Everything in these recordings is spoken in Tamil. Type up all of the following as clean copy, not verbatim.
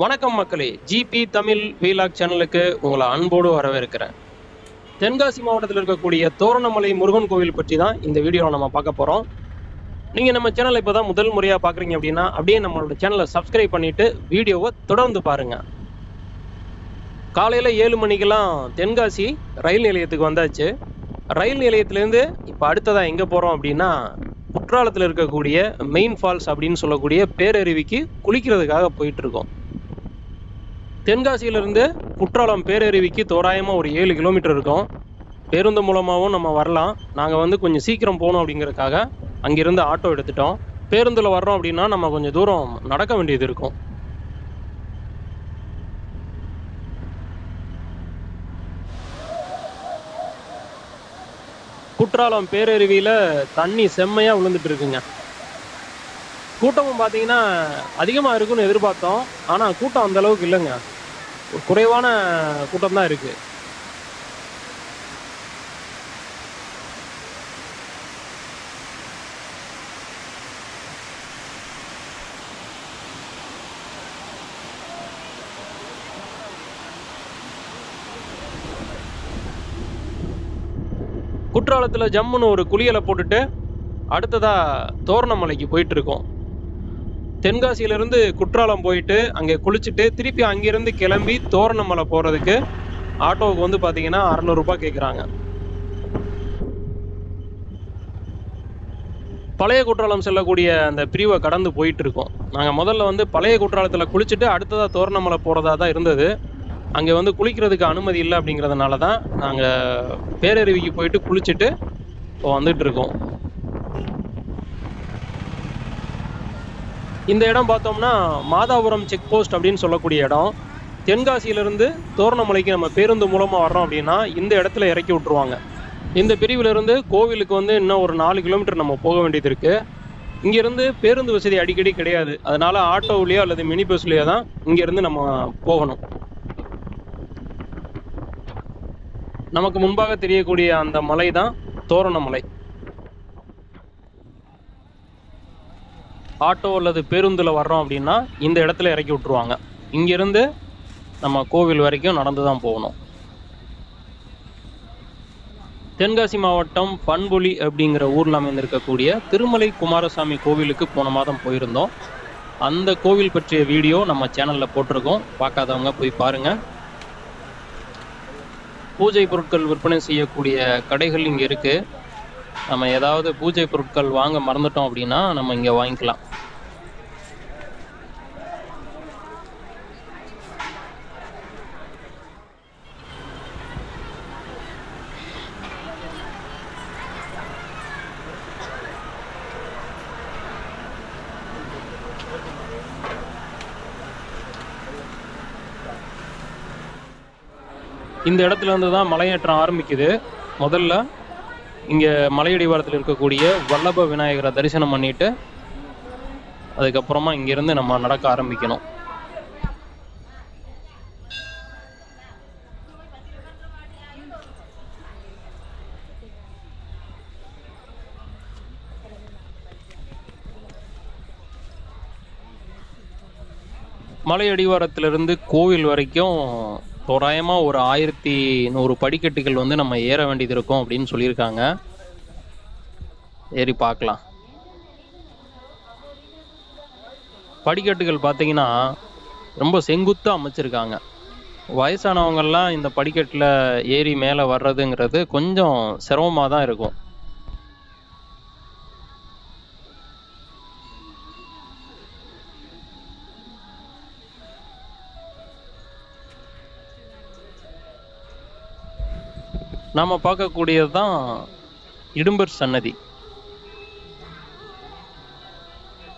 வணக்கம் மக்களே, ஜிபி தமிழ் வீலாக் சேனலுக்கு உங்களை அன்போடு வரவேற்கிறேன். தென்காசி மாவட்டத்தில் இருக்கக்கூடிய தோரணமலை முருகன் கோவில் பற்றி தான் இந்த வீடியோவில் நம்ம பார்க்க போகிறோம். நீங்கள் நம்ம சேனலை இப்போ தான் முதல் முறையாக பார்க்குறீங்க அப்படின்னா அப்படியே நம்மளோட சேனலை சப்ஸ்கிரைப் பண்ணிவிட்டு வீடியோவை தொடர்ந்து பாருங்கள். காலையில் 7 மணிக்கெல்லாம் தென்காசி ரயில் நிலையத்துக்கு வந்தாச்சு. ரயில் நிலையத்திலேருந்து இப்போ அடுத்ததாக எங்கே போகிறோம் அப்படின்னா குற்றாலத்தில் இருக்கக்கூடிய மெயின் ஃபால்ஸ் அப்படின்னு சொல்லக்கூடிய பேரருவிக்கு குளிக்கிறதுக்காக போயிட்டுருக்கோம். தென்காசியிலிருந்து குற்றாலம் பேரருவிக்கு தோராயமாக ஒரு 7 கிலோமீட்டர் இருக்கும். பேருந்து மூலமாகவும் நம்ம வரலாம். நாங்கள் கொஞ்சம் சீக்கிரம் போகணும் அப்படிங்கிறதுக்காக அங்கிருந்து ஆட்டோ எடுத்துட்டோம். பேருந்தில் வர்றோம் அப்படின்னா நம்ம கொஞ்சம் தூரம் நடக்க வேண்டியது இருக்கும். குற்றாலம் பேரருவியில் தண்ணி செம்மையாக விழுந்துட்டு இருக்குங்க. கூட்டமும் பார்த்தீங்கன்னா அதிகமாக இருக்குன்னு எதிர்பார்த்தோம். ஆனால் கூட்டம் அந்த அளவுக்கு இல்லைங்க, குறைவான கூட்டம் தான் இருக்கு. குற்றாலத்தில் ஜம்முன்னு ஒரு குளியலை போட்டுட்டு அடுத்ததா தோரணமலைக்கு போயிட்டு இருக்கோம். தென்காசியிலிருந்து குற்றாலம் போயிட்டு அங்கே குளிச்சுட்டு திருப்பி அங்கிருந்து கிளம்பி தோரணமலை போகிறதுக்கு ஆட்டோவுக்கு பார்த்தீங்கன்னா 600 ரூபாய் கேட்குறாங்க. பழைய குற்றாலம் செல்லக்கூடிய அந்த பிரிவை கடந்து போயிட்டு இருக்கோம். நாங்கள் முதல்ல பழைய குற்றாலத்தில் குளிச்சுட்டு அடுத்ததாக தோரணமலை போகிறதா தான் இருந்தது. அங்கே குளிக்கிறதுக்கு அனுமதி இல்லை அப்படிங்கிறதுனால தான் நாங்கள் பேரருவிக்கு போயிட்டு குளிச்சுட்டு இப்போ வந்துட்டு இருக்கோம். இந்த இடம் பார்த்தோம்னா மாதாபுரம் செக் போஸ்ட் அப்படின்னு சொல்லக்கூடிய இடம். தென்காசியிலிருந்து தோரணமலைக்கு நம்ம பேருந்து மூலமாக வர்றோம் அப்படின்னா இந்த இடத்துல இறக்கி விட்டுருவாங்க. இந்த பிரிவிலிருந்து கோவிலுக்கு இன்னும் ஒரு 4 கிலோமீட்டர் நம்ம போக வேண்டியது இருக்குது. இங்கேருந்து பேருந்து வசதி அடிக்கடி கிடையாது. அதனால் ஆட்டோவிலையோ அல்லது மினி பஸ்லையோ தான் இங்கேருந்து நம்ம போகணும். நமக்கு முன்பாக தெரியக்கூடிய அந்த மலை தான் தோரணமலை. ஆட்டோ அல்லது பேருந்தில் வர்றோம் அப்படின்னா இந்த இடத்துல இறக்கி விட்டுருவாங்க. இங்கேருந்து நம்ம கோவில் வரைக்கும் நடந்து தான் போகணும். தென்காசி மாவட்டம் பண்பொலி அப்படிங்கிற ஊரில் அமைந்திருக்கக்கூடிய திருமலை குமாரசாமி கோவிலுக்கு போன மாதம் போயிருந்தோம். அந்த கோவில் பற்றிய வீடியோ நம்ம சேனலில் போட்டிருக்கோம். பார்க்காதவங்க போய் பாருங்கள். பூஜை பொருட்கள் விற்பனை செய்யக்கூடிய கடைகள் இங்கே இருக்குது. நம்ம ஏதாவது பூஜை பொருட்கள் வாங்க மறந்துட்டோம் அப்படின்னா நம்ம இங்கே வாங்கிக்கலாம். இந்த இடத்துல இருந்து தான் மலையேற்றம் ஆரம்பிக்குது. முதல்ல இங்கே மலையடிவாரத்தில் இருக்கக்கூடிய வல்லப விநாயகரை தரிசனம் பண்ணிட்டு அதுக்கப்புறமா இங்கிருந்து நம்ம நடக்க ஆரம்பிக்கணும். மலையடிவாரத்திலிருந்து கோவில் வரைக்கும் தோராயமாக ஒரு 1100 படிக்கட்டுகள் நம்ம ஏற வேண்டியது இருக்கும் அப்படின்னு சொல்லியிருக்காங்க. ஏறி பார்க்கலாம். படிக்கட்டுகள் பார்த்தீங்கன்னா ரொம்ப செங்குத்தாக அமைச்சிருக்காங்க. வயசானவங்கள்லாம் இந்த படிக்கட்டில் ஏறி மேலே வர்றதுங்கிறது கொஞ்சம் சிரமமாக தான் இருக்கும். நாம் பார்க்கக்கூடியது தான் இடும்பர் சன்னதி.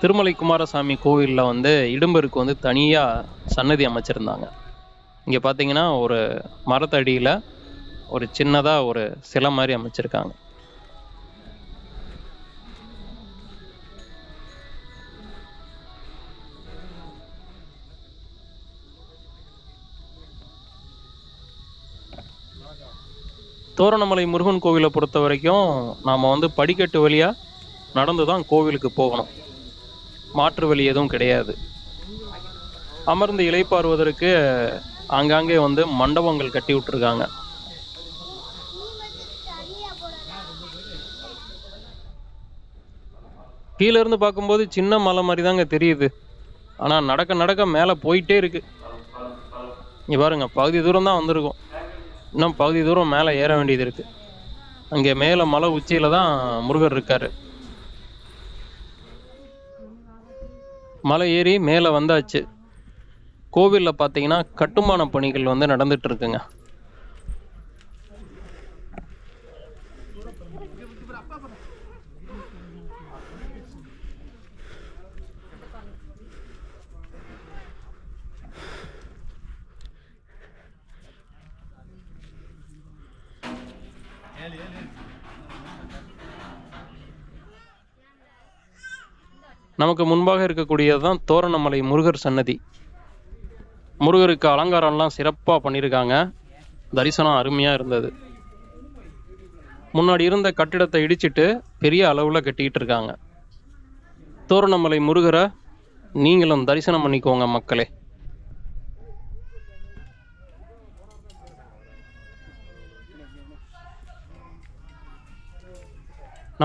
திருமலை குமாரசாமி கோவிலில் இடும்பருக்கு தனியாக சன்னதி அமைச்சிருந்தாங்க. இங்கே பார்த்தீங்கன்னா ஒரு மரத்தடியில் ஒரு சின்னதாக ஒரு சிலை மாதிரி அமைச்சிருக்காங்க. தோரணமலை முருகன் கோவிலை பொறுத்த வரைக்கும் நாம் படிக்கட்டு வழியாக நடந்து தான் கோவிலுக்கு போகணும். மாற்று வழி எதுவும் கிடையாது. அமர்ந்து இளைப்பாறுவதற்கு ஆங்காங்கே வந்து மண்டபங்கள் கட்டி விட்டுருக்காங்க. கீழே இருந்து பார்க்கும்போது சின்ன மலை மாதிரி தாங்க தெரியுது. ஆனால் நடக்க நடக்க மேலே போயிட்டே இருக்கு. இங்கே பாருங்க, பகுதி தூரம் தான் வந்திருக்கும். இன்னும் பகுதி தூரம் மேலே ஏற வேண்டியது இருக்கு. அங்கே மேலே மலை உச்சியில தான் முருகர் இருக்காரு. மலை ஏறி மேலே வந்தாச்சு. கோவிலில் பார்த்தீங்கன்னா கட்டுமான பணிகள் வந்து நடந்துட்டு இருக்குங்க. நமக்கு முன்பாக இருக்கக்கூடியதுதான் தோரணமலை முருகர் சன்னதி. முருகருக்கு அலங்காரம்லாம் சிறப்பாக பண்ணியிருக்காங்க. தரிசனம் அருமையாக இருந்தது. முன்னாடி இருந்த கட்டிடத்தை இடிச்சிட்டு பெரிய அளவில் கட்டிக்கிட்டு இருக்காங்க. தோரணமலை முருகரை நீங்களும் தரிசனம் பண்ணிக்கோங்க மக்களே.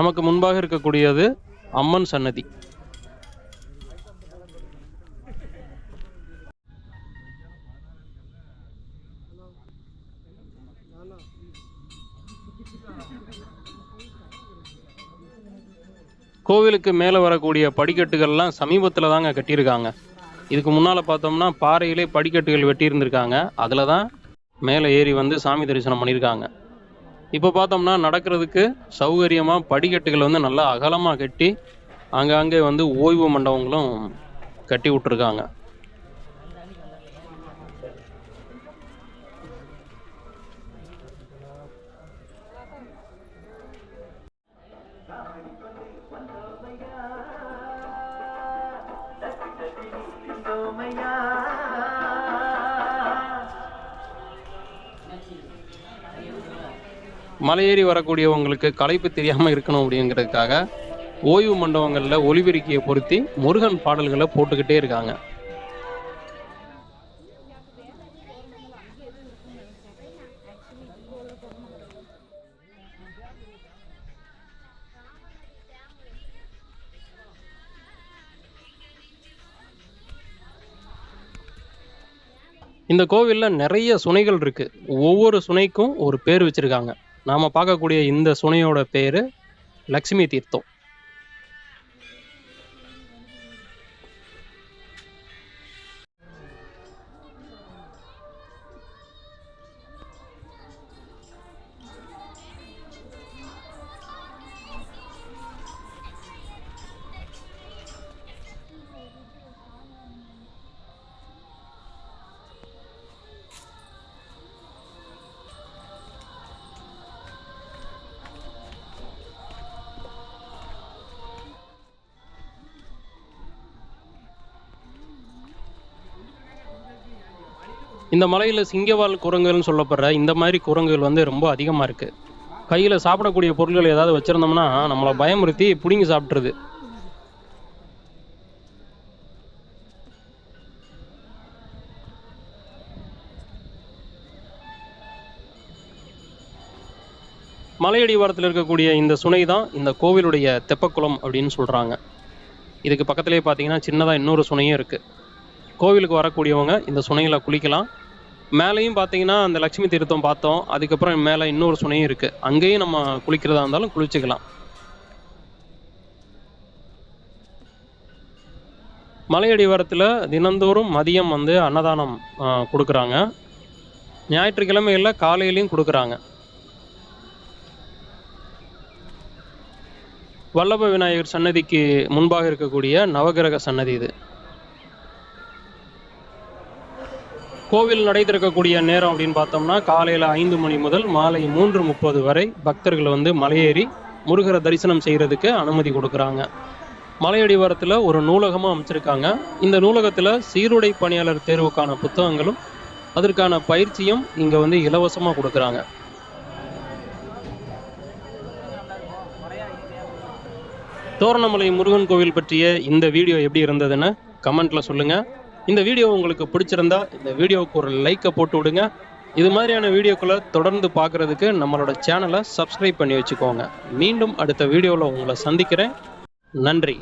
நமக்கு முன்பாக இருக்கக்கூடியது அம்மன் சன்னதி. கோவிலுக்கு மேலே வரக்கூடிய படிக்கட்டுகள்லாம் சமீபத்தில் தாங்க கட்டியிருக்காங்க. இதுக்கு முன்னால் பார்த்தோம்னா பாறையிலே படிக்கட்டுகள் வெட்டியிருந்திருக்காங்க. அதில் தான் மேலே ஏறி வந்து சாமி தரிசனம் பண்ணியிருக்காங்க. இப்போ பார்த்தோம்னா நடக்கிறதுக்கு சௌகரியமாக படிக்கட்டுகள் வந்து நல்லா அகலமாக கட்டி ஆங்காங்கே வந்து ஓய்வு மண்டபங்களும் கட்டி விட்டுருக்காங்க. மலையேறி வரக்கூடியவங்களுக்கு களைப்பு தெரியாமல் இருக்கணும் அப்படிங்கிறதுக்காக ஓய்வு மண்டபங்களில் ஒலிபெருக்கியை பொருத்தி முருகன் பாடல்களை போட்டுக்கிட்டே இருக்காங்க. இந்த கோவிலில் நிறைய சுனைகள் இருக்கு. ஒவ்வொரு சுனைக்கும் ஒரு பேர் வச்சிருக்காங்க. நாம பார்க்கக்கூடிய இந்த சுனையோட பேரு லக்ஷ்மி தீர்த்தம். இந்த மலையில் சிங்கவால் குரங்குகள்னு சொல்லப்படுற இந்த மாதிரி குரங்குகள் வந்து ரொம்ப அதிகமாக இருக்குது. கையில் சாப்பிடக்கூடிய பொருட்கள் ஏதாவது வச்சுருந்தோம்னா நம்மளை பயமுறுத்தி பிடுங்கி சாப்பிட்ருது. மலையடி வாரத்தில் இருக்கக்கூடிய இந்த சுனை தான் இந்த கோவிலுடைய தெப்பக்குளம் அப்படின்னு சொல்கிறாங்க. இதுக்கு பக்கத்துலேயே பார்த்தீங்கன்னா சின்னதாக இன்னொரு சுனையும் இருக்குது. கோவிலுக்கு வரக்கூடியவங்க இந்த சுனையில் குளிக்கலாம். மேலேயும் பார்த்தீங்கன்னா அந்த லக்ஷ்மி தீர்த்தம் பார்த்தோம். அதுக்கப்புறம் மேலே இன்னொரு சுனையும் இருக்குது. அங்கேயும் நம்ம குளிக்கிறதா இருந்தாலும் குளிச்சுக்கலாம். மலையடிவாரத்தில் தினந்தோறும் மதியம் வந்து அன்னதானம் கொடுக்குறாங்க. ஞாயிற்றுக்கிழமைகளில் காலையிலையும் கொடுக்குறாங்க. வல்லப விநாயகர் சன்னதிக்கு முன்பாக இருக்கக்கூடிய நவகிரக சன்னதி இது. கோவில் நடை திறக்கக்கூடிய நேரம் அப்படின்னு பார்த்தோம்னா காலையில் 5 மணி முதல் மாலை 3:30 வரை பக்தர்கள் வந்து மலையேறி முருகரை தரிசனம் செய்கிறதுக்கு அனுமதி கொடுக்குறாங்க. மலையடிவாரத்தில் ஒரு நூலகமாக அமைச்சிருக்காங்க. இந்த நூலகத்தில் சீருடை பணியாளர் தேர்வுக்கான புத்தகங்களும் அதற்கான பயிற்சியும் இங்கே வந்து இலவசமாக கொடுக்குறாங்க. தோரணமலை முருகன் கோவில் பற்றிய இந்த வீடியோ எப்படி இருந்ததுன்னு கமெண்ட்டில் சொல்லுங்கள். இந்த வீடியோ உங்களுக்கு பிடிச்சிருந்தா இந்த வீடியோவுக்கு ஒரு லைக்கை போட்டு விடுங்க. இது மாதிரியான வீடியோக்களை தொடர்ந்து பார்க்குறதுக்கு நம்மளோட சேனலை சப்ஸ்கிரைப் பண்ணி வச்சுக்கோங்க. மீண்டும் அடுத்த வீடியோவில் உங்களை சந்திக்கிறேன். நன்றி.